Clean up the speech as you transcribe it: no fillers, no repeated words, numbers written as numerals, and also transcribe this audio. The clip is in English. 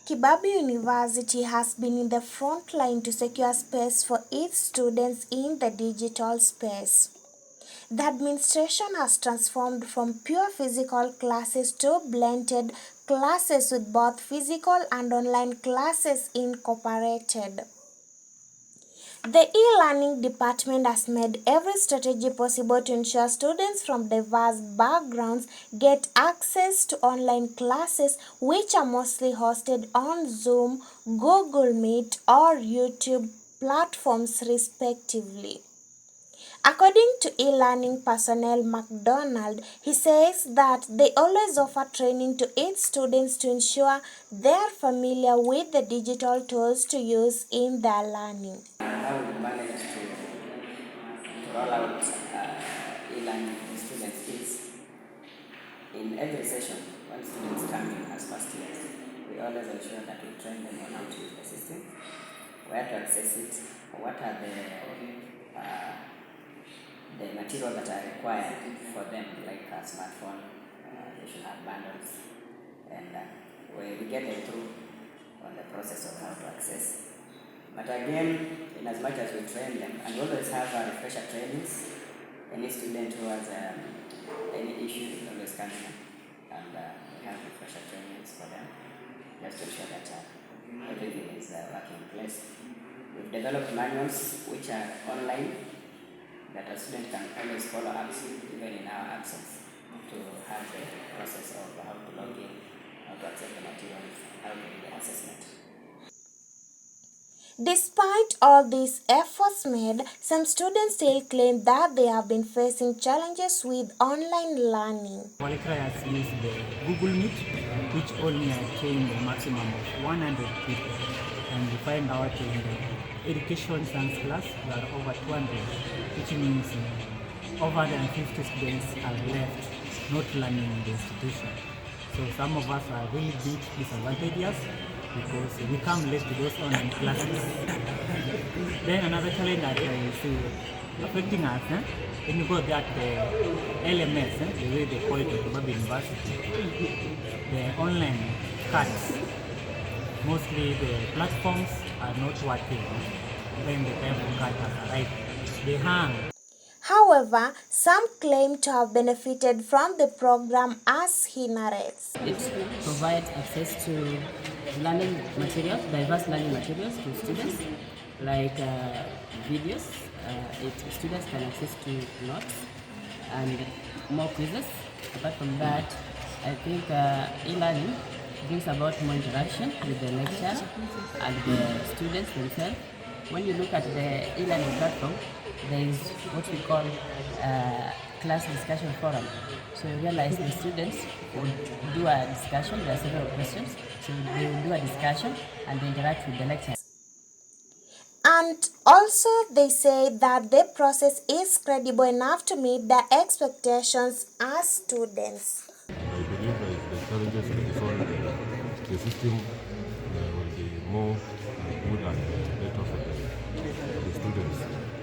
Kibabii University has been in the front line to secure space for its students in the digital space. The administration has transformed from pure physical classes to blended classes with both physical and online classes incorporated. The e-learning department has made every strategy possible to ensure students from diverse backgrounds get access to online classes which are mostly hosted on Zoom, Google Meet or YouTube platforms respectively. According to e-learning personnel McDonald, he says that they always offer training to its students to ensure they are familiar with the digital tools to use in their learning. How we manage to roll out e-learning to students is in every session when students come in as first years, we always ensure that we train them on how to use the system, where to access it, what are the materials that are required for them, like a smartphone, they should have bundles, and we get them through on the process of how to access. But again, in as much as we train them, and we always have refresher trainings, any student who has any issue is always coming in, and we have refresher trainings for them, just to ensure that everything is working in place. We've developed manuals which are online that a student can always follow up, even in our absence, to have the process of how to log in, how to access the materials, how to do the assessment. Despite all these efforts made, some students still claim that they have been facing challenges with online learning. Polycry has used the Google Meet, which only attained a maximum of 100 people. And we find out in the education science class, there are over 200, which means over 150 students are left not learning in the institution. So some of us are really big disadvantages because we come late to those online classes. Then another challenge that is affecting us, when you go that LMS, the way they call it at Kibabii University, the online cards, mostly the platforms are not working when the time for card has arrived. They hang. However, some claim to have benefited from the program as he narrates. It provides access to learning materials, diverse learning materials to students, like videos. Students can access to notes and more quizzes. Apart from that, I think e-learning brings about more interaction with the lecturer and the students themselves. When you look at the e-learning platform, there is what we call class discussion forum. So you realize the students would do a discussion, there are several questions, so they will do a discussion and they interact with the lecturer. And also they say that the process is credible enough to meet their expectations as students. I believe the challenges will be solved. The system will be more good and better for the students.